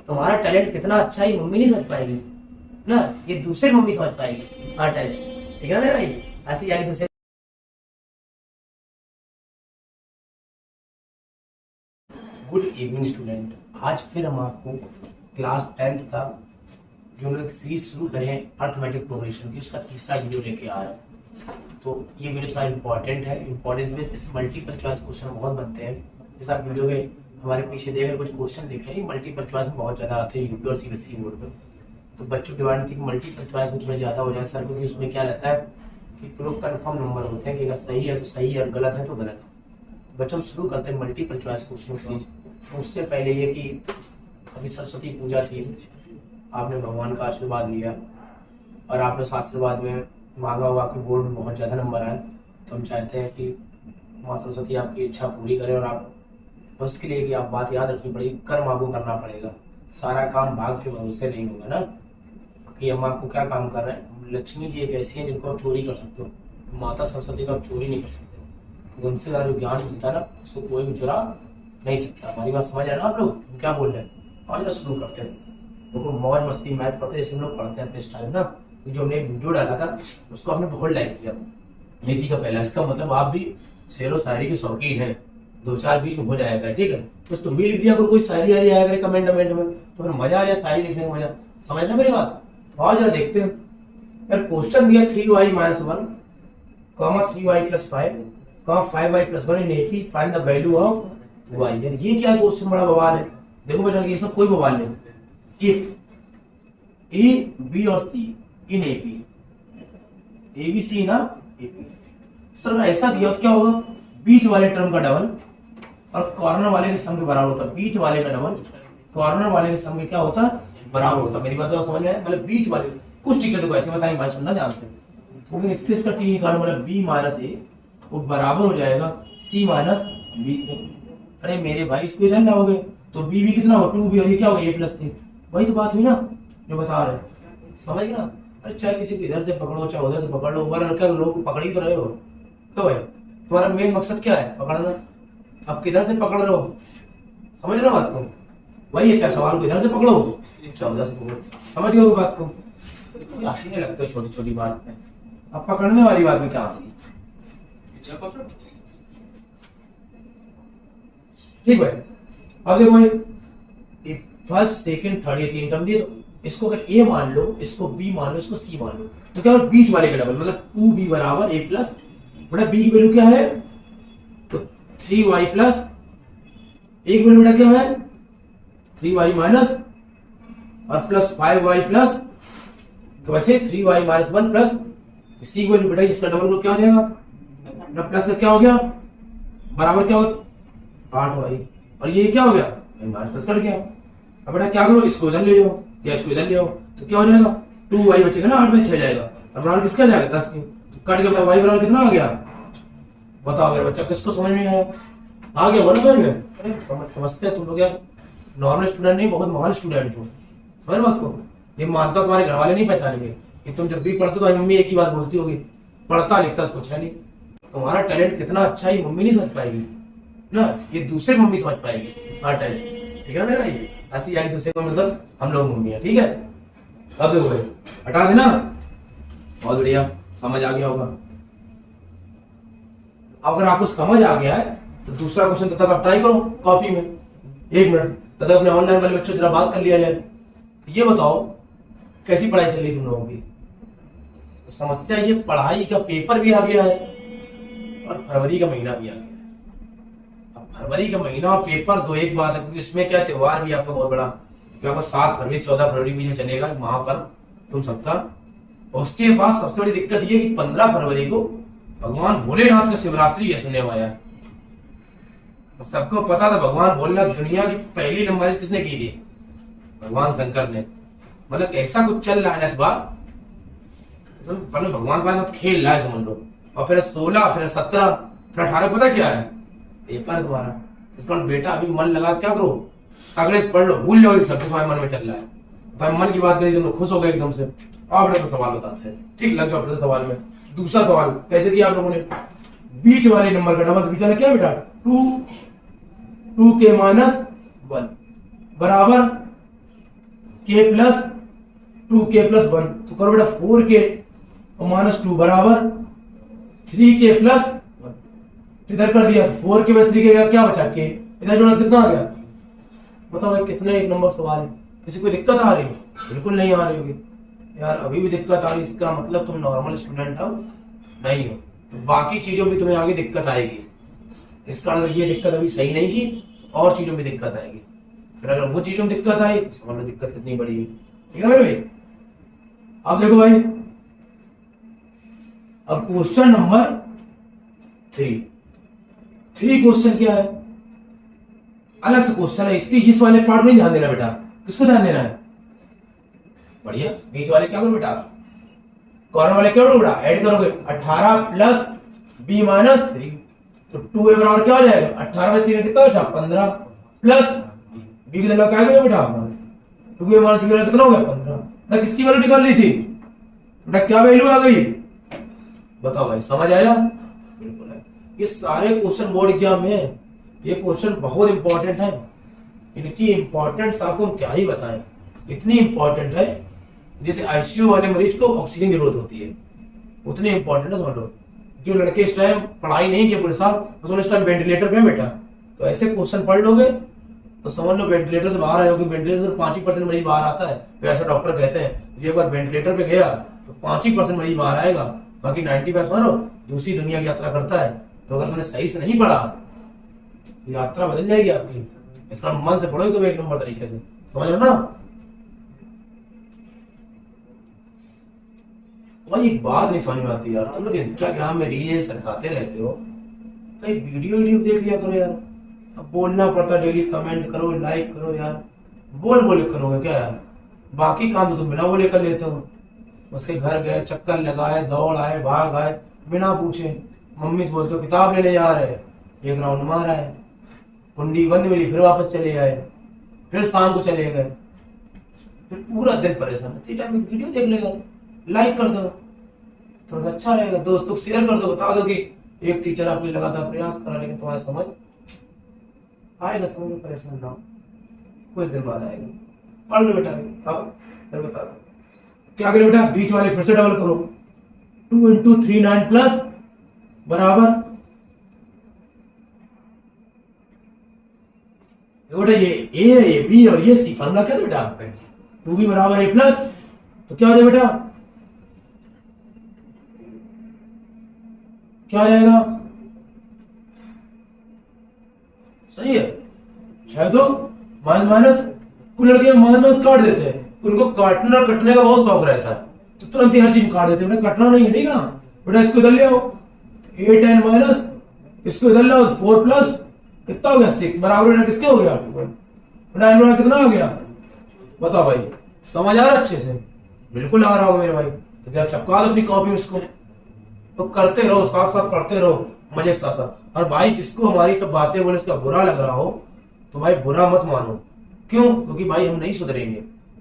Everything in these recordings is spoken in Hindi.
तुम्हारा टैलेंट कितना अच्छा है ये मम्मी नहीं समझ पाएगी ना, ये दूसरी मम्मी समझ पाएगी हाँ टैलेंट। ठीक है ना मेरा भाई, ऐसी आगे दूसरे। गुड इवनिंग स्टूडेंट, आज फिर हम आपको क्लास 10th का जो हम लोग सीरीज शुरू करें अर्थमेटिक प्रोग्रेशन की, उसका तीसरा वीडियो लेके आ रहे हैं। तो ये वीडियो थोड़ा इंपॉर्टेंट है, इंपॉर्टेंस बेस इस मल्टीपल चॉइस क्वेश्चन बहुत बनते हैं। जैसे आप वीडियो में हमारे पीछे देख कुछ क्वेश्चन देखे हैं, मल्टीपल चॉइस में बहुत ज़्यादा आते हैं यूपी और सीबीएसई बोर्ड में। तो बच्चों की डिमांड थी कि मल्टीपल चॉइस में थोड़ा ज़्यादा हो जाए सर, क्योंकि उसमें क्या रहता है कि लोग कन्फर्म नंबर होते हैं कि अगर सही है तो सही है और गलत है तो गलत है। बच्चों शुरू करते हैं मल्टीपल चॉइस क्वेश्चन सीरीज। उससे पहले ये कि अभी सरस्वती पूजा थी, आपने भगवान का आशीर्वाद लिया और आपने उस आशीर्वाद में मांगा हुआ आपके बोर्ड में बहुत ज़्यादा नंबर आए, तो हम चाहते हैं कि माँ सरस्वती आपकी इच्छा पूरी करें। और आप उसके लिए कि आप बात याद रखनी पड़ेगी, कर्म आपको करना पड़ेगा, सारा काम भाग के भरोसे नहीं होगा ना, क्योंकि हम आपको क्या काम कर रहे हैं। लक्ष्मी जी एक ऐसी है जिनको आप चोरी कर सकते हो, माता सरस्वती को आप चोरी नहीं कर सकते, क्योंकि उनसे ज़्यादा जो ज्ञान मिलता है ना उसको कोई भी चुरा नहीं सकता। हमारी बात समझ रहे हैं ना आप लोग, हम क्या बोल रहे हैं। आज शुरू करते हैं, देखो मौज मस्ती मैथ पढ़ते जैसे हम लोग पढ़ते हैं अपने स्टाइल ना। तो जो हमने एक वीडियो डाला था उसको हमने बहुत लाइक किया, नेकी का पहला। इसका मतलब आप भी शेर व शायरी के शौकीन हैं, दो चार बीच में हो जाया करे, ठीक है। बस तुम भी लिख दिया कोई शायरी आरी आया करे कमेंट में, तो फिर मजा आ जाए शायरी लिखने में, मजा समझना मेरी बात। और जरा देखते हैं यार, क्वेश्चन दिया 3y - 1, 3y + 5, 5y + 1 in AP, find the value of y। यार ये क्या क्वेश्चन बड़ा बवाल है। देखो बेटा ये सब कोई बवाल नहीं। इफ A, B और C इन AP, ABC ना AP, सर ऐसा दिया तो क्या होगा, बीच वाले टर्म का डबल और कॉर्नर वाले के सम के बराबर होता है। बीच वाले का डबल कॉर्नर वाले के सम के क्या होता है, बराबर होता है। मेरी बात तो समझ में आया, मतलब बीच वाले। कुछ टीचर तो ऐसे बताएंगे, भाई सुनना ध्यान से, क्योंकि इससे इसका टी निकालो, मतलब B - A वो बराबर हो जाएगा C - B के। अरे मेरे भाई इसको इधर लाओगे तो B कितना हो, 2B, और ये क्या होगा A + C। वही तो बात हुई ना जो बता रहे, समझ गए ना। अरे चाहे किसी को इधर से पकड़ो चाहे उधर से पकड़ लो, ऊपर क्या लोग पकड़ ही तो रहे हो। क्यों भाई, तुम्हारा मेन मकसद क्या है, पकड़ना। अब किधर से पकड़ रहे हो, समझ रहे हो बात को। वही है, चाहे सवाल को इधर से पकड़ो चाहे उधर से पकड़ो, समझ गए बात को। हंसी नहीं लगता छोटी छोटी बात में, अब पकड़ने वाली बात में क्या हंसी। ठीक भाई, अब देखो भाई फर्स्ट सेकंड थर्ड ये 3 टर्म दिए, तो इसको अगर A मान लो, इसको B मान लो, इसको C मान लो, तो क्या बीच वाले का डबल, मतलब 2B = A + बड़ा B की वैल्यू क्या है, तो 3y + एक वैल्यू बेटा क्या है 3y माइनस और प्लस 5y प्लस, तो वैसे 3y - 1 प्लस C की वैल्यू बेटा इसका डबल क्या हो जाएगा, प्लस का क्या हो गया बराबर क्या हो 8y, और ये क्या हो गया माइनस प्लस कट गया। अब बेटा क्या करो, इसको इधर ले जाओ या इसको इधर ले आओ, तो क्या हो जाएगा 2y बचेगा ना, 8 में 6 जाएगा, और बराबर किसका जाएगा 10 के, तो कट के बेटा y बराबर कितना आ गया, बताओ मेरे बच्चा किसको समझ में आया, आ गया बोलो समझ में। अरे समझते हैं तुम लोग यार, नॉर्मल स्टूडेंट नहीं बहुत महान स्टूडेंट हो, समझ बात को। ये मानता तुम्हारे घर वाले नहीं पहचानेंगे कि तुम जब भी पढ़ते तो मम्मी एक ही बात बोलती होगी, पढ़ता लिखता तो कुछ है नहीं। तुम्हारा टैलेंट कितना अच्छा है ये मम्मी नहीं समझ पाएगी ना, ये दूसरी मम्मी समझ पाएगी हाँ टैलेंट। ठीक है ना मेरा भाई, ऐसी यानी दूसरे को मतलब हम लोग मम्मी है, ठीक है। अब देखो भाई हटा देना, बहुत बढ़िया समझ आ गया होगा। अब अगर आपको समझ आ गया है तो दूसरा क्वेश्चन तब तक आप ट्राई करो कॉपी में, 1 मिनट तब तक अपने ऑनलाइन वाले बच्चों से बात कर लिया जाए। तो ये बताओ कैसी पढ़ाई चल रही तुम लोगों की। तो समस्या ये पढ़ाई का पेपर भी आ गया है और फरवरी का महीना भी आ गया है। अब फरवरी का महीना और पेपर दो एक बात है, क्योंकि इसमें क्या त्योहार भी आपका बहुत बड़ा, जो आपका 7 फरवरी 14 फरवरी भी जो चलेगा महापर्व तुम सबका। उसके बाद सबसे बड़ी दिक्कत ये कि 15 फरवरी को भगवान भोलेनाथ का शिवरात्रि है सुनने में आया। तो सबको पता था भगवान भोलेनाथ दुनिया की पहली लंबाई किसने की थी, भगवान शंकर ने। मतलब ऐसा कुछ चल रहा है इस बार, मतलब भगवान के साथ खेल रहा है समझ लो। और फिर 16 फिर 17 फिर 18 पता क्या है पेपर तुम्हारा। इसका बेटा अभी मन लगा क्या करो, तगड़े से पढ़ लो, भूल जाओ सब तुम्हारे मन में चल रहा है। तो मन की बात करी तुम लोग खुश हो गए एकदम से। और बेटा तो सवाल बताते हैं, ठीक लग जाओ अपने सवाल में। दूसरा सवाल कैसे किया आप लोगों ने, बीच वाले नंबर का डबल, बीच वाला क्या बेटा 2k - 1 बराबर के प्लस 2k प्लस 1, तो करो बेटा 4k और माइनस 2 बराबर 3k प्लस 1। इधर कर दिया 4k प्लस 3k क्या बचा के, इधर जोड़ा कितना आ गया। बताओ भाई कितने एक नंबर सवाल है, किसी को दिक्कत आ रही है? बिल्कुल नहीं आ रही होगी यार, अभी भी दिक्कत आ रही, इसका मतलब तुम नॉर्मल स्टूडेंट हो नहीं हो, तो बाकी चीजों में तुम्हें आगे दिक्कत आएगी। इसका अगर ये दिक्कत अभी सही नहीं की और चीजों में दिक्कत आएगी, फिर अगर वो चीजों में दिक्कत आई तो समझ लो दिक्कत कितनी बड़ी है। ठीक है मेरे भाई, अब देखो भाई, अब क्वेश्चन नंबर 3 क्वेश्चन क्या है, अलग से क्वेश्चन है, इसकी इस वाले पार्ट में ध्यान देना बेटा। किसको ध्यान देना है? बढ़िया, बीच वाले क्या करो बेटा, कॉर्नर वाले क्या करो बेटा, ऐड करोगे 18 प्लस b माइनस 3, तो 2a बराबर क्या हो जाएगा, 18 में 3 कितना बचा 15 प्लस b की जगह क्या करोगे बेटा 2a माइनस b कितना हो गया 15। ना किसकी वैल्यू निकालनी थी बेटा, क्या वैल्यू आ गई बताओ भाई, समझ आया? बिल्कुल है। ये सारे क्वेश्चन बोर्ड एग्जाम में है, ये क्वेश्चन बहुत इंपॉर्टेंट है, इनकी इंपॉर्टेंस आपको क्या ही बताएं, इतनी इंपॉर्टेंट है जैसे आईसीयू वाले मरीज को ऑक्सीजन की जरूरत होती है, उतनी इंपॉर्टेंट है। समझ लो, जो लड़के इस टाइम पढ़ाई नहीं किया पूरे साल, बस इस टाइम वेंटिलेटर पे बैठा, तो ऐसे क्वेश्चन पढ़ लोगे तो समझ लो वेंटिलेटर से बाहर आए, वेंटिलेटर से 5% मरीज बाहर आता है, तो ऐसा डॉक्टर कहते हैं। जो एक बार वेंटिलेटर पे गया तो 5% मरीज बाहर आएगा, बाकी 95 मानो दूसरी दुनिया की यात्रा करता है। तो अगर तुमने सही से नहीं पढ़ा यात्रा बदल जाएगी आपकी, इसका मन से पढ़ोगे तो एक नंबर तरीके से, समझ लो ना। भाई एक बात नहीं समझ में आती यार, तुम लोग इंस्टाग्राम में रील्स सरकाते रहते हो, कहीं वीडियो देख लिया करो यार। अब बोलना पड़ता डेली, कमेंट करो, लाइक करो यार, बोल करोगे क्या यार, बाकी काम तो तुम बिना बोले कर लेते हो। उसके घर गए, चक्कर लगाए, दौड़ आए, भाग आए, बिना पूछे। मम्मी से बोलते हो किताब लेने जा रहे हैं, एक राउंड मारा है, कुंडी बंद मिली, फिर वापस चले आए, फिर शाम को चले गए, फिर पूरा दिन परेशान। इतनी टाइम में वीडियो देख लेगा, लाइक कर दो, थोड़ा सा अच्छा रहेगा, दोस्तों को शेयर कर दो, बता दो कि एक टीचर आपने लगातार प्रयास करा, लेकिन तुम्हारी समझ आएगा, समझ में परेशान ना हो, कुछ दिन बाद आएगा। पढ़ लो बेटा, फिर बता दो क्या करें बेटा, बीच वाले फिर से डबल करो, 2 इंटू 3 9 प्लस बराबर, बेटा ये ए है, ये बी और ये सी, फॉर्मूला क्या था बेटा, 2b बराबर a प्लस, तो क्या हो जाएगा बेटा, क्या आ जाएगा, सही है। शायद तो माइनस माइनस, कुछ लड़के माइनस काट देते हैं, उनको काटने और कटने का बहुत शौक रहता है, तो तुरंत ही हर चीज काट देते हैं। बेटा कटना नहीं है, ठीक है ना बेटा, इसको इधर ले आओ, 8 10 माइनस, इसको इधर ले आओ 4 प्लस कितना हो गया 6 बराबर बेटा किसके हो गया बेटा, कितना हो गया बताओ भाई, समझ आ रहा है अच्छे से? बिल्कुल आ रहा होगा मेरे भाई, तो जरा चपका दो अपनी कॉपी में इसको, तो करते रहो, साथ साथ पढ़ते रहो, मजे के साथ साथ। और भाई जिसको हमारी सब बातें बोले उसका बुरा लग रहा हो तो भाई बुरा मत मानो, क्यों? क्योंकि भाई हम नहीं सुधरेंगे,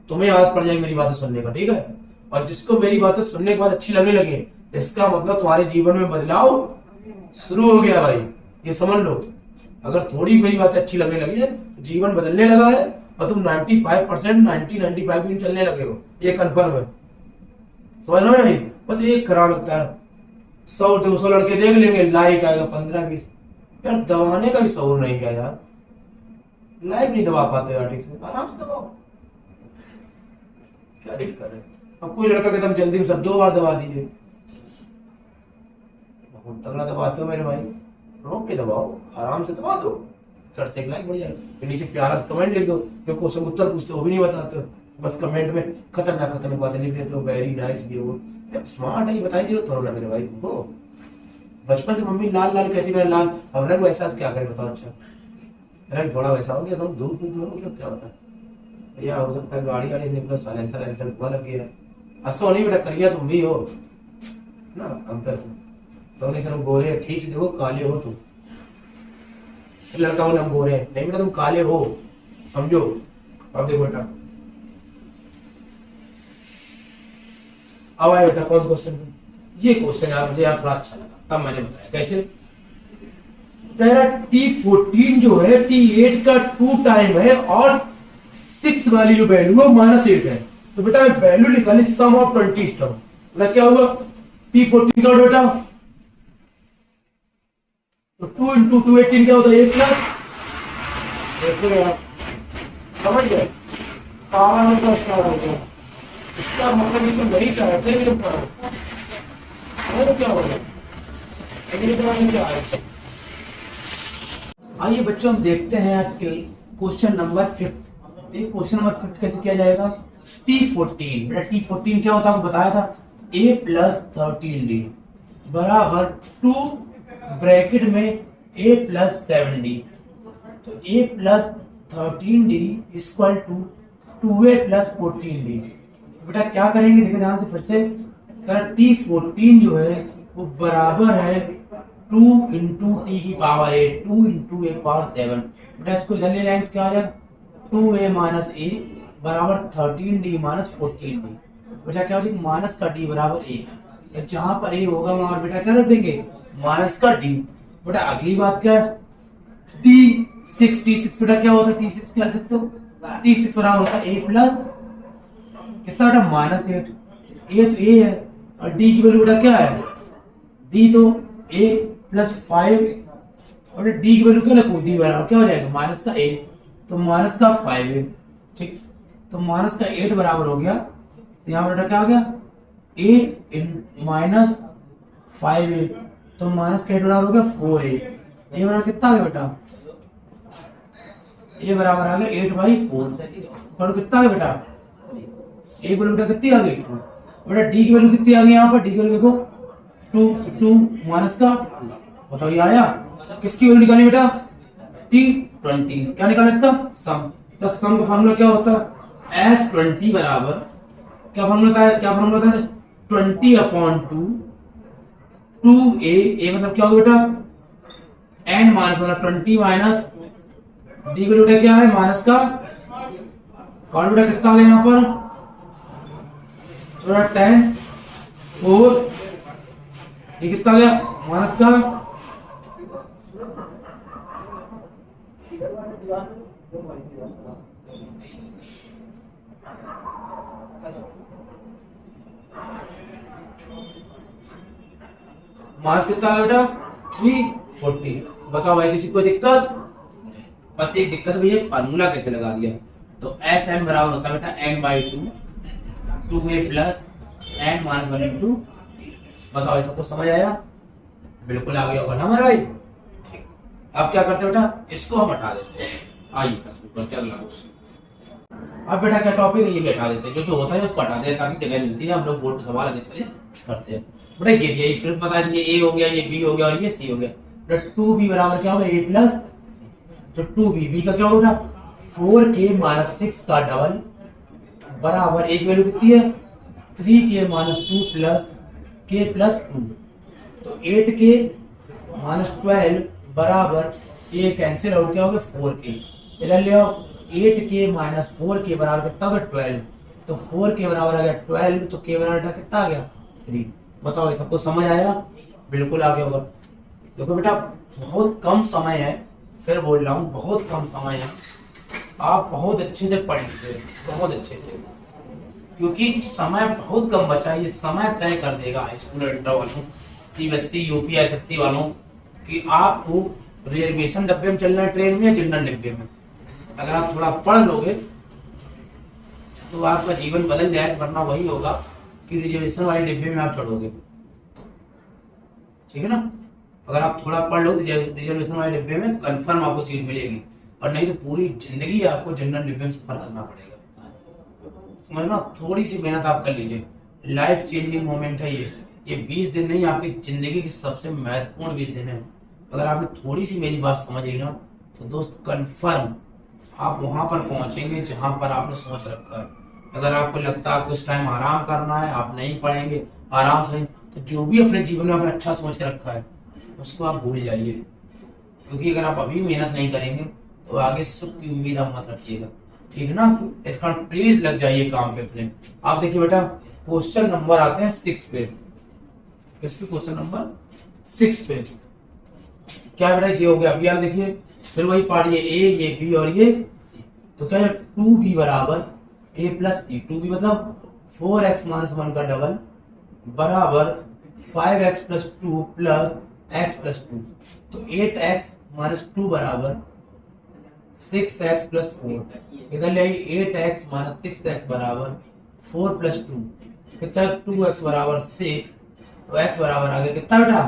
तुम्हें आदत पड़ जाएगी मेरी बातें सुनने का, ठीक है। और जिसको मेरी बातें सुनने के बाद अच्छी लगने लगे, इसका मतलब तुम्हारे जीवन में बदलाव शुरू हो गया भाई, ये समझ लो। अगर थोड़ी मेरी बातें अच्छी लगने लगी है तो जीवन बदलने लगा है, और तुम 95% 90-95 भी चलने लगे हो, ये कन्फर्म है, समझ लो भाई। बस एक खराब लगता है, 100-200 लड़के देख लेंगे, लाइक आएगा 15-20, यार दबाने का भी शौर नहीं क्या यार, लाइक नहीं दबा पाते यार, ठीक से आराम से दबाओ, क्या दिक्कत है। अब कोई लड़का कहता जल्दी में सब 2 बार दबा दीजिए, बहुत तगड़ा दबाते हो मेरे भाई, रोक के दबाओ, आराम से दबा दो, चढ़ से एक लाइक बढ़ जाएगा। फिर नीचे प्यारा सा कमेंट लिख दो, जो क्वेश्चन उत्तर पूछते हो वो भी नहीं बताते हो, बस कमेंट में खतरनाक बातें लिख देते हो, वेरी नाइस ये वो, स्मार्ट है ये बताइए हो थोड़ा ना मेरे भाई तुमको। बचपन से मम्मी लाल लाल कहती मेरा लाल, अब रंग वैसा क्या करें बताओ, अच्छा रंग थोड़ा वैसा हो गया, तुम दूध में हो गया, क्या बता भैया, हो सकता है गाड़ी गाड़ी निकलो, साइलेंसर धुआं लग गया, हंसो नहीं बेटा, करिया तुम भी हो ना, अंतर से तो नहीं सर हम गोरे, ठीक से देखो काले हो तुम, लड़का बोले हम गोरे नहीं बेटा तुम काले हो, समझो। अब देखो बेटा, अब आए बेटा कौन सा क्वेश्चन, ये क्वेश्चन यार मुझे यार थोड़ा अच्छा लगा, तब मैंने बताया कैसे। कह रहा T14 जो है T8 का 2 टाइम है और 6 वाली जो वैल्यू है -8 है, तो बेटा वैल्यू निकाली सम ऑफ 20 स्टर्म, मतलब क्या हुआ T14 का बेटा, तो 2 इंटू 2 18 क्या होता है 8 प्लस, देखो यार समझ गए पावर प्लस क्या हो गया, इसका मतलब इसे नहीं चाहते लेकिन क्या हो गया क्या है। आइए बच्चों हम देखते हैं आज के क्वेश्चन नंबर 5। क्वेश्चन नंबर 5 कैसे किया जाएगा, T14, बेटा T14 क्या होता है आपको बताया था, A प्लस 13D बराबर 2 ब्रैकेट में A प्लस 7D, तो A plus 13D equal to 2A plus 14D। बेटा क्या करेंगे देखिए ध्यान से फिर से, T14 जो है वो बराबर है 2 इंटू टी की पावर 8, 2 इंटू ए पावर 7, बेटा इसको इधर ले जाएंगे क्या आ जाएगा 2a माइनस ए बराबर 13d माइनस 14d, बेटा क्या हो जाएगा माइनस का d बराबर a, जहां पर a होगा वहां बेटा क्या रख देंगे माइनस का d। बेटा अगली बात क्या है T6 बेटा क्या होता है T6 क्या लिख सकते हो, T6 बराबर होता है a प्लस कितना बेटा -8, a तो a है और d की वैल्यू बेटा क्या है d तो a प्लस 5 और d की वैल्यू क्या रखो d बराबर क्या हो जाएगा माइनस का 8, तो माइनस का 5 है, ठीक, तो माइनस का 8 बराबर हो गया, तो यहाँ बेटा क्या हो गया a इन माइनस 5a, तो माइनस का 8 बराबर हो गया 4a, a बराबर कितना आ गया बेटा, a बराबर आ गया 8/4, और कितना आ गया बेटा a की वैल्यू बेटा कितनी आ गई, बेटा d की वैल्यू कितनी आ गई, यहाँ पर d की वैल्यू देखो 2 माइनस का, बताओ ये आया, किसकी वैल्यू निकाली बेटा T20, क्या निकाला इसका सम, तो सम का फार्मूला क्या होता है S20 बराबर क्या फार्मूला था, क्या फार्मूला था 20/2 2a, a मतलब क्या होगा बेटा n माइनस मतलब 20 माइनस d की वैल्यू क्या है माइनस का, कौन बेटा कितना आ गया यहाँ पर थोड़ा 10 4, ये कितना आ गया माइनस का, माइनस कितना आ गया बेटा 340। बताओ भाई किसी को दिक्कत, बस एक दिक्कत भैया फार्मूला कैसे लगा दिया, तो एस एन बराबर होता है बेटा n/2 2a plus n minus 1 into, बताओ सबको समझ आया, बिल्कुल आ गया होगा ना हमारा भाई, ठीक। अब क्या करते बेटा इसको हम हटा देते हैं, आइए करते हैं अगला क्वेश्चन। अब बेटा क्या टॉपिक है ये भी हटा देते हैं, जो होता है उसको हटा देते हैं ताकि जगह मिलती है, हम लोग बोर्ड पे सवाल आते चलिए करते हैं। बेटा ये दिया फिर बता दीजिए ए हो गया, ये बी हो गया और ये सी हो गया, बेटा 2b बराबर क्या होगा a प्लस, तो 2b b का क्या होगा 4k माइनस 6 का डबल बराबर एक वैल्यू कितनी है 3k minus 2 plus k plus 2, तो 8k माइनस 12 बराबर ये कैंसिल आउट क्या होगा 4k, इधर ले आओ 8k माइनस 4k बराबर कितना होगा 12, तो 4k बराबर आ गया 12, तो k बराबर कितना आ गया 3। बताओ ये सबको समझ आया, बिल्कुल आ गया होगा। देखो बेटा बहुत कम समय है, फिर बोल रहा हूँ बहुत कम समय है, आप बहुत अच्छे से पढ़ लीजिए बहुत अच्छे से, क्योंकि समय बहुत कम बचा है, ये समय तय कर देगा हाई स्कूल इंटर वालों CBSE UP SSC वालों कि आपको रिजर्वेशन डब्बे में चलना है ट्रेन में या जनरल डिब्बे में। अगर आप थोड़ा पढ़ लोगे तो आपका जीवन बदल जाएगा, वरना वही होगा कि रिजर्वेशन वाले डिब्बे में आप चढ़ोगे, ठीक है ना। अगर आप थोड़ा पढ़ लो रिजर्वेशन वाले डिब्बे में कंफर्म आपको सीट मिलेगी, और नहीं तो पूरी जिंदगी आपको जनरल डिब्बे में सफर करना पड़ेगा, समझना। थोड़ी सी मेहनत आप कर लीजिए, लाइफ चेंजिंग मोमेंट है ये 20 दिन नहीं आपकी जिंदगी की सबसे महत्वपूर्ण 20 दिन है। अगर आपने थोड़ी सी मेरी बात समझ ली ना तो दोस्त कंफर्म आप वहां पर पहुंचेंगे जहां पर आपने सोच रखा है। अगर आपको लगता है आपको इस टाइम आराम करना है, आप नहीं पढ़ेंगे आराम से, तो जो भी अपने जीवन में आपने अच्छा सोच के रखा है उसको आप भूल जाइए, क्योंकि अगर आप अभी मेहनत नहीं करेंगे तो आगे सुख की उम्मीद आप मत रखिएगा, ठीक है ना। इसका प्लीज लग जाइए काम पे अपने। आप देखिए बेटा क्वेश्चन नंबर आते हैं 6 पे, किस पे क्वेश्चन नंबर 6 पे क्या बेटा ये हो गया। अभी यार देखिए फिर वही पार्ट, ये ए ये बी और ये सी, तो क्या है 2b बराबर a प्लस सी, 2b मतलब 4x माइनस 1 का डबल बराबर 5x plus 2 plus x plus 2। तो 8x माइनस 2 बराबर 6x प्लस 4। इधर ले आई 8x माइनस 6x बराबर 4 प्लस 2, कितना 2x बराबर 6, तो x बराबर आ गया कितना बेटा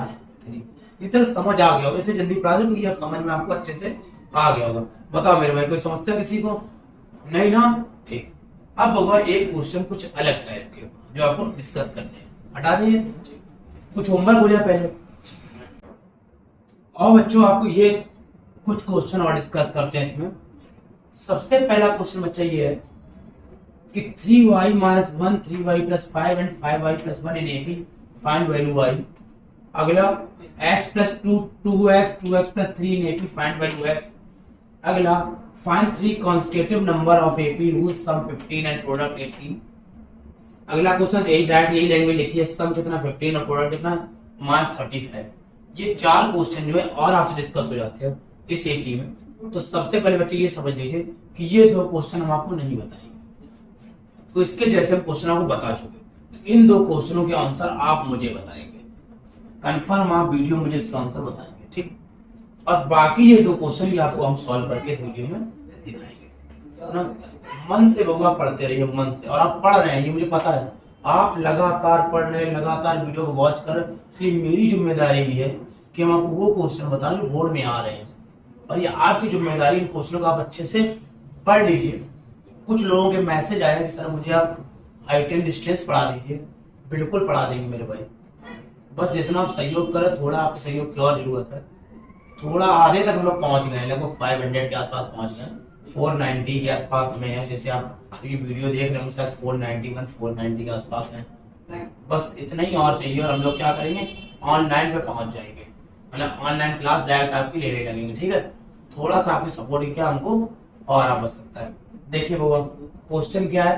3। इतना समझ आ गया होगा, इसलिए जल्दी पढ़ा दूं क्योंकि अब समझ में आपको अच्छे से आ गया होगा। बताओ मेरे भाई कोई समस्या किसी को नहीं ना? ठीक, अब होगा एक क्वेश्चन कुछ अलग टाइप के जो आपको डिस्कस करने हैं, हटा दिए कुछ होमवर्क हो जाए पहले। और बच्चों आपको ये कुछ क्वेश्चन और डिस्कस करते हैं इसमें। सबसे पहला क्वेश्चन बच्चा ये है कि 3y minus 1 3y plus 5 and 5y plus 1 in AP find value y। अगला x plus 2 2x plus 3 in AP find value x। अगला find 3 consecutive number of AP whose sum 15 and product 18। अगला क्वेश्चन यही लैंग्वेज लिखी है, सम कितना 15 और प्रोडक्ट कितना -35। ये 4 क्वेश्चन जो है और आपसे डिस्कस हो जाते हैं इस एपी में। तो सबसे पहले बच्चे ये समझ लीजिए कि ये 2 क्वेश्चन हम आपको नहीं बताएंगे, तो इसके जैसे हम क्वेश्चन आपको बता चुके। इन 2 क्वेश्चनों के आंसर आप मुझे बताएंगे, कंफर्म आप वीडियो मुझे इसका आंसर बताएंगे, ठीक। और बाकी ये 2 क्वेश्चन भी आपको हम सॉल्व करके इस वीडियो में दिखाएंगे ना। मन से बउआ पढ़ते रहिए, मन से। और आप पढ़ रहे हैं ये मुझे पता है, आप लगातार पढ़ रहे हैं, लगातार वीडियो को वॉच कर। तो ये मेरी जिम्मेदारी भी है कि हम आपको वो क्वेश्चन बताएं जो बोर्ड में आ रहे हैं, और ये आपकी जिम्मेदारी इन क्वेश्चनों को आप अच्छे से पढ़ लीजिए। कुछ लोगों के मैसेज आया कि सर मुझे आप हाइट डिस्टेंस पढ़ा दीजिए, बिल्कुल पढ़ा देंगे मेरे भाई। बस जितना आप सहयोग करें, थोड़ा आपके सहयोग की और जरूरत है। थोड़ा आधे तक हम लोग पहुंच गए, लगभग 500 के आसपास पहुंच गए, 490 के आसपास में है। जैसे आप ये वीडियो देख रहे हो सर 491 490 के आसपास है। बस इतना ही और चाहिए और हम लोग क्या करेंगे, ऑनलाइन पे पहुंच जाएंगे, मतलब ऑनलाइन क्लास डायरेक्ट आपकी लेने लगेंगे, ठीक है। थोड़ा सा आपकी सपोर्ट क्या हमको और आ बच सकता है। देखिए बाबा क्वेश्चन क्या है,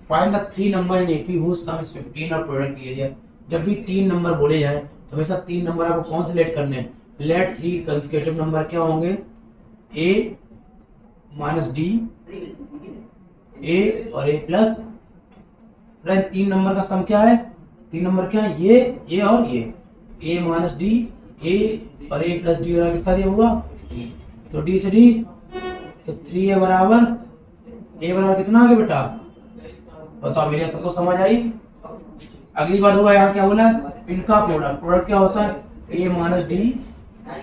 find the 3 number in AP whose sum is 15 और प्रोडक्ट एरिया। जब भी 3 नंबर बोले जाए तो हमेशा 3 नंबर आपको कौन से लेट करने हैं, लेट 3 कंसेक्यूटिव नंबर क्या होंगे, a माइनस डी, a और a प्लस। 3 नंबर का सम क्या है, 3 नंबर क्या है, ये और ये, a माइनस डी, a और a प्लस डी कितना दिया हुआ, तो d से d, तो 3a बराबर कितना आ गया बेटा, बताओ मेरे सबको समझ आई। अगली बार हुआ यहाँ क्या बोला, इनका प्रोडक्ट क्या होता है, a minus D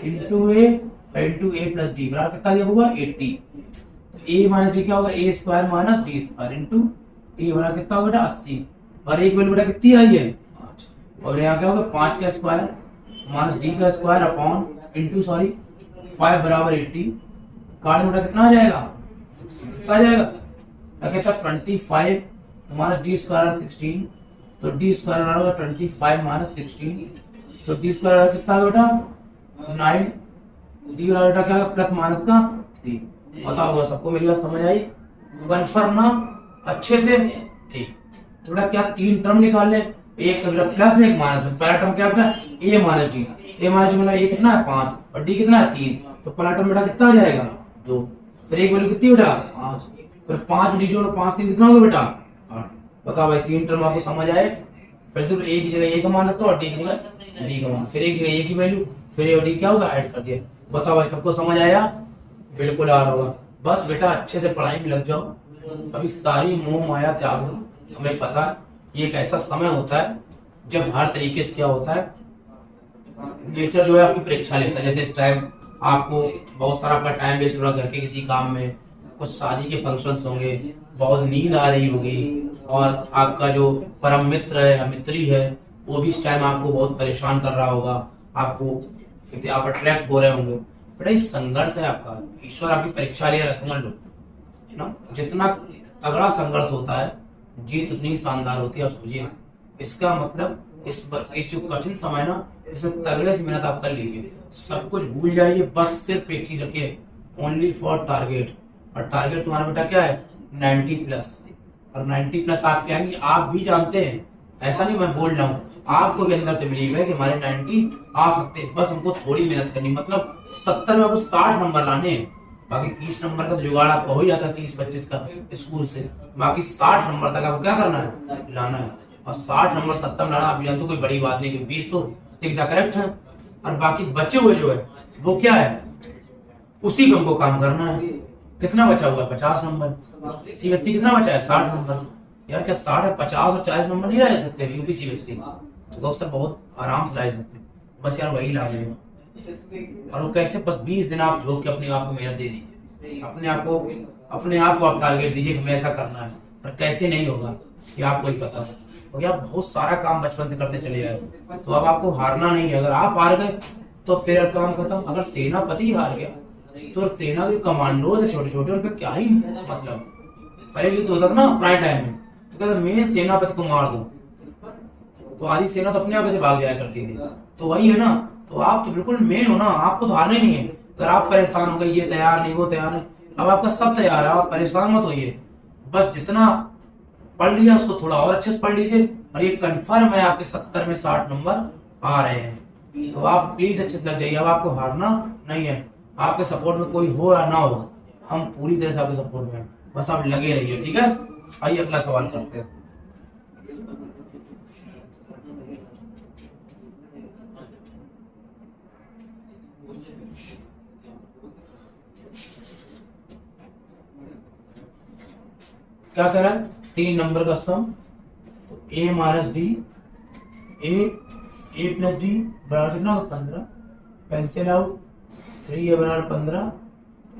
into A plus D बराबर कितना दिया हुआ 80। तो a माइनस डी क्या होगा, a square minus D square into A बराबर कितना होगा बेटा 80, और एक वैल्यू बेटा कितनी आई है 5, और यहाँ क्या होगा 5 का स्क्वायर माइनस डी का स्क्वायर अपॉन इंटू 5 बराबर 80, काट बेटा कितना आ जाएगा 60 आ जाएगा। कहता 25 माइनस डी स्क्वायर 16, तो डी स्क्वायर होगा 25 माइनस 16, तो डी स्क्वायर कितना बेटा 9, डी वाला बेटा क्या प्लस माइनस का 3। बताओ सबको मेरी बात समझ आई, कन्फर्म ना अच्छे से, ठीक। तो बेटा क्या 3 टर्म निकाल ले, एक तो बेटा प्लस में एक माइनस में। पहला टर्म क्या बेटा ए माइनस डी, मतलब ए कितना है 5 और डी कितना है 3, तो पहला टर्म बेटा कितना आ जाएगा 2, फिर एक वैल्यू कितनी बेटा 5, फिर 5 डी जोड़ो 5 3 कितना होगा बेटा 8। बताओ भाई 3 टर्म आपको समझ आए। फिर तो ए की जगह ए का मान रखो और डी की जगह डी का मान, फिर एक जगह ए की वैल्यू, फिर ए और डी क्या होगा ऐड कर दिया। बताओ भाई सबको समझ आया, बिल्कुल आ रहा होगा। बस बेटा अच्छे से पढ़ाई में लग जाओ, अभी सारी मोह माया त्याग दो। हमें पता है ये एक ऐसा समय होता है जब हर तरीके से क्या होता है, नेचर जो है आपकी परीक्षा लेता है। जैसे इस टाइम आपको बहुत सारा आपका टाइम वेस्ट हो रहा है घर के किसी काम में, कुछ शादी के फंक्शंस होंगे, बहुत नींद आ रही होगी, और आपका जो परम मित्र है या मित्री है वो भी इस टाइम आपको बहुत परेशान कर रहा होगा, आपको आप अट्रैक्ट हो रहे होंगे। बेटा इस संघर्ष है आपका, ईश्वर आपकी परीक्षा ले रहा है, समझ लो, है ना। जितना तगड़ा संघर्ष होता है जीत उतनी शानदार होती है, आप सोचिए। इसका मतलब इस जो कठिन समय ना, इसमें तगड़े से मेहनत आप कर लीजिए, सब कुछ भूल जाइए, बस सिर्फ एक चीज रखिए, ओनली फॉर टारगेट। और टारगेट तुम्हारा बेटा क्या है 90 प्लस, और 90 प्लस आप क्या है आप भी जानते हैं, ऐसा नहीं मैं बोल रहा हूँ, आपको भी अंदर से बिलीव है कि हमारे 90 आ सकते हैं, बस हमको थोड़ी मेहनत करनी। मतलब 70 में आपको 60 नंबर लाने हैं, बाकी 30 नंबर का तो जुगाड़ आपका हो ही जाता है 30-25 का स्कूल से। बाकी 60 नंबर तक आपको क्या करना है, लाना है। और 60 नंबर 70 में लाना आप जानते हो कोई बड़ी बात नहीं, क्योंकि 20 तो टिक द करेक्ट है। और बाकी बचे हुए जो है वो क्या है, उसी को हमको काम करना है। कितना बचा हुआ है, 50 नंबर। सीबीएसई कितना बचा है, 60 नंबर। यार क्या 60, 50 और 40 नंबर नहीं ला सकते यूपी सीबीएसई, तो सर बहुत आराम से ला सकते, बस यार वही ला लेगा। और वो कैसे, बस 20 दिन आप झोंक के अपने आप को मेहनत दे दीजिए, अपने आप को आप टारगेट दीजिए कि हमें ऐसा करना है। और कैसे नहीं होगा ये आपको ही पता है, क्योंकि आप बहुत सारा काम बचपन से करते चले आए, तो अब आपको हारना नहीं है। अगर आप हार गए तो फिर काम खत्म। अगर सेनापति हार गया तो सेना के कमांडो थे छोटे छोटे, उनका क्या ही मतलब। पहले युद्ध होता था ना पुराने टाइम में, तो कहते मैं सेनापति को मार दूं, तो आधी सेना तो अपने आप से भाग जाया करती थी। तो वही है ना, तो आप तो बिल्कुल मेन हो ना, आपको तो हारना ही नहीं है। अगर आप परेशान हो गए, ये तैयार नहीं वो तैयार नहीं, अब आपका सब तैयार है, आप परेशान मत होइए। बस जितना पढ़ लिया उसको थोड़ा और अच्छे से पढ़ लीजिए, और ये कंफर्म है आपके 70 में 60 नंबर आ रहे हैं। तो आप प्लीज अच्छे से लग जाइए, अब आपको हारना नहीं है। आपके सपोर्ट में कोई हो या ना हो, हम पूरी तरह से आपके सपोर्ट में हैं, बस आप लगे रहिए, ठीक है। आइए अगला सवाल करते हैं। क्या कह रहा है, 3 नंबर का सम, तो a minus D, A plus D बराबर कितना होगा 15, पेंसिल आउट 3a बराबर 15,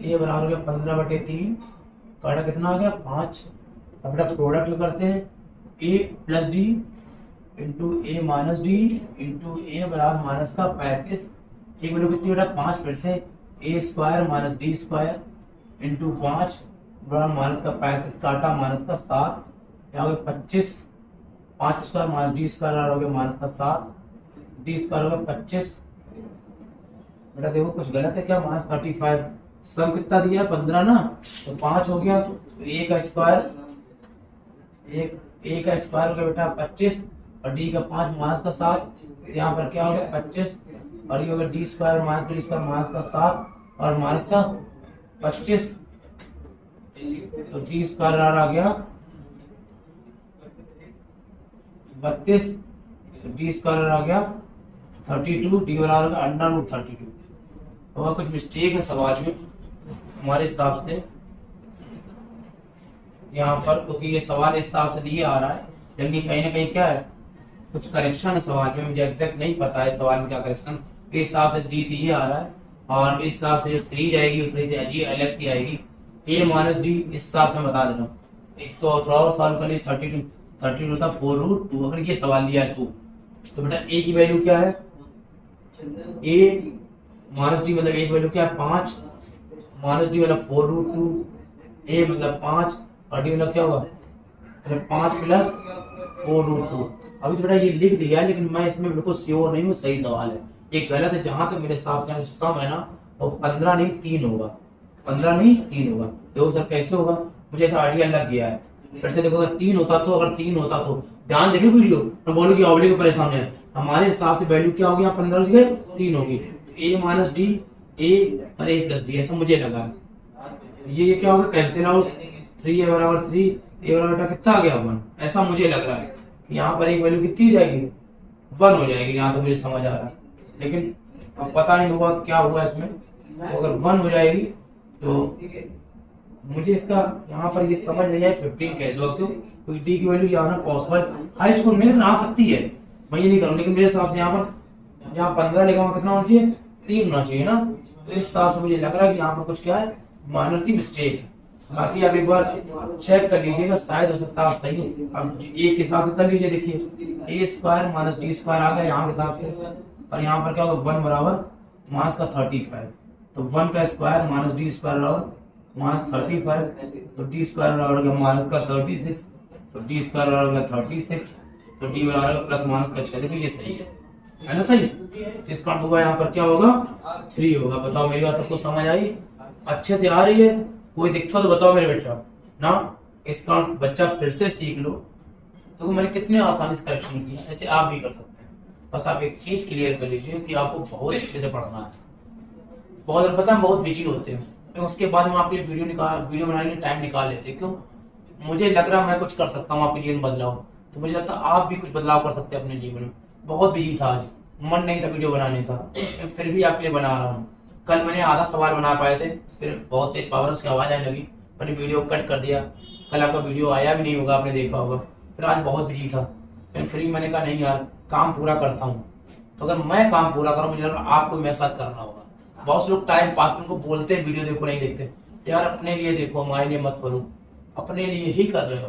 a बराबर हो गया 15/3, काटा कितना आ गया 5। अब बेटा प्रोडक्ट करते हैं, a plus D into A minus D into A बराबर माइनस का 35, एक वैल्यू कितनी बेटा 5, फिर से a square minus D square into 5 बराबर माइनस का 35, काटा माइनस का 7, यहाँ हो गया 25, 5 स्क्वायर माइनस डी स्क्वायर हो गया माइनस का 7, डी स्क्वायर हो गया 25। बेटा देखो कुछ गलत है क्या, माइनस 35, सम कितना दिया है 15 ना, तो 5 हो गया, तो ए का स्क्वायर हो गया बेटा 25, और डी का 5 माइनस का 7, यहाँ पर क्या हो गया 25, और ये हो गया D square minus D square minus का 7 और माइनस का 25, तो डी स्क्वायर आ गया 32, तो डी स्क्वायर आ गया 32, डी बराबर √32। तो कुछ मिस्टेक है सवाल में हमारे हिसाब से यहाँ पर, क्योंकि ये सवाल इस हिसाब से दिए आ रहा है, लेकिन कहीं ना कहीं क्या है कुछ करेक्शन है सवाल में, मुझे एग्जैक्ट नहीं पता है सवाल में क्या करेक्शन के हिसाब से डी थी ये आ रहा है, और इस हिसाब से जो 3 जाएगी वो 3 से अलग सी आएगी। ए माइनस डी इस हिसाब से बता देना, इसको थोड़ा और सॉल्व कर लिए 32 होता 4√2। अगर ये सवाल दिया है तो बेटा ए की वैल्यू क्या है, ए माइनस डी मतलब ए की वैल्यू क्या है 5, माइनस डी मतलब 4√2, ए मतलब 5 और डी मतलब क्या होगा 5 प्लस 4√2। अभी तो बेटा ये लिख दिया है, लेकिन मैं इसमें बिल्कुल श्योर नहीं हूँ सही सवाल है, ये गलत है। जहां तक मेरे हिसाब से सम है ना वो 15 नहीं 3 होगा, 15 नहीं 3 होगा। देखो सर कैसे होगा, मुझे ऐसा आइडिया लग गया है। फिर से देखो अगर 3 होता तो ध्यान देखिए वीडियो, मैं बोलूँ कि ऑब्लिक को परेशान है। हमारे हिसाब से वैल्यू क्या होगी यहाँ 15 जगह 3 होगी, ए माइनस डी ए और ए प्लस डी, ऐसा मुझे लगा। तो ये क्या होगा कैंसिल आउट, 3a बराबर 3, ए बराबर कितना आ गया 1, ऐसा मुझे लग रहा है। यहाँ पर एक वैल्यू कितनी जाएगी 1 हो जाएगी, यहाँ तो मुझे समझ आ रहा है, लेकिन अब पता नहीं होगा क्या हुआ इसमें। तो अगर 1 हो जाएगी तो मुझे इसका यहाँ पर ये समझ नहीं आया 15 कैसे होगा, क्योंकि डी की वैल्यू यहाँ पॉसिबल हाई स्कूल में आ सकती है, मैं ये नहीं करूँ, लेकिन मेरे हिसाब से यहाँ पर जहाँ 15 लिखा हुआ कितना होना चाहिए 3 होना चाहिए ना, तो इस हिसाब से मुझे लग रहा है कि यहाँ पर कुछ क्या है माइनर सी मिस्टेक है। बाकी आप एक बार चेक कर लीजिएगा, शायद हो सकता है आप सही हो। अब ए के हिसाब से कर लीजिए, देखिए ए स्क्वायर माइनस डी स्क्वायर आ गया यहाँ के हिसाब से, और यहाँ पर क्या होगा 1 बराबर माइनस का 35, तो 1 का स्क्वायर माइनस डी स्क्वायर बराबर माइनस 35, तो डी स्क्वायर बराबर गया माइनस का 36, तो डी स्क्वायर बराबर गया 36, तो डी बराबर प्लस माइनस का 6। देखिए ये सही है ना सही। इसका होगा यहाँ पर क्या होगा 3 होगा। बताओ मेरी बात सबको समझ आई, अच्छे से आ रही है, कोई दिक्कत तो बताओ मेरे बेटा ना। इसका बच्चा फिर से सीख लो, तो मैंने कितने आसानी से करेक्शन किया, ऐसे आप भी कर सकते हैं। बस आप एक चीज क्लियर कर लीजिए कि आपको बहुत अच्छे से पढ़ना है। बहुत पता है बहुत बिजी होते हैं, लेकिन उसके बाद हम आपके लिए वीडियो बनाने के लिए टाइम निकाल लेते। क्यों? मुझे लग रहा मैं कुछ कर सकता हूँ आपके जीवन में बदलाव, तो मुझे लगता है आप भी कुछ बदलाव कर सकते हैं अपने जीवन में। बहुत बिजी था आज, मन नहीं था वीडियो बनाने का, फिर भी आपके लिए बना रहा हूँ। कल मैंने आधा सवाल बना पाए थे, फिर बहुत तेज पावर उसकी आवाज आने लगी, मैंने वीडियो कट कर दिया। कल आपका वीडियो आया भी नहीं होगा, आपने देखा होगा। फिर आज बहुत बिजी था, फिर फ्री मैंने कहा नहीं यार काम पूरा करता हूँ। तो अगर मैं काम पूरा करूँ, मुझे लग रहा है आपको मेरे साथ करना होगा। बहुत से लोग टाइम पास को बोलते हैं वीडियो देखो, नहीं देखते। यार अपने लिए देखो, हमारे लिए मत करो, अपने लिए ही कर रहे हो।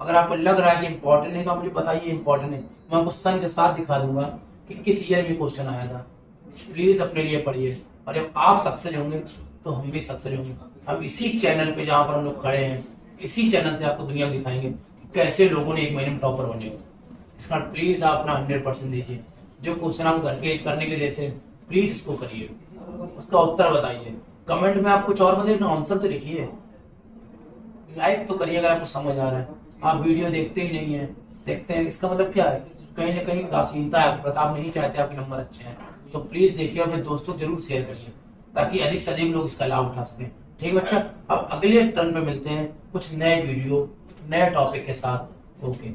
अगर आपको लग रहा है कि इंपॉर्टेंट नहीं तो आप मुझे बताइए इंपॉर्टेंट है, मैं आपको सन के साथ दिखा दूंगा कि किस ईयर में क्वेश्चन आया था। प्लीज अपने लिए पढ़िए, और जब आप सक्सेस होंगे तो हम भी सक्सेस होंगे। हम इसी चैनल पे जहाँ पर हम लोग खड़े हैं, इसी चैनल से आपको दुनिया दिखाएंगे कि कैसे लोगों ने 1 महीने में टॉपर बने हो। इसका प्लीज आप अपना 100% दीजिए। जो क्वेश्चन आप घर के करने के लिए देते हैं, प्लीज इसको करिए, उसका उत्तर बताइए। कमेंट में आप कुछ और बताइए, आंसर तो लिखिए। लाइक तो करिए अगर आपको समझ आ रहा है। आप वीडियो देखते ही नहीं है, देखते हैं इसका मतलब क्या है? कहीं ना कहीं उदासीनता है, प्रताप नहीं चाहते आपके नंबर अच्छे हैं। तो प्लीज देखिए और अपने दोस्तों जरूर शेयर करिए, ताकि अधिक से अधिक लोग इसका लाभ उठा सकें। ठीक है बच्चा, अब अगले टर्न पे मिलते हैं कुछ नए वीडियो, नए टॉपिक के साथ। ओके।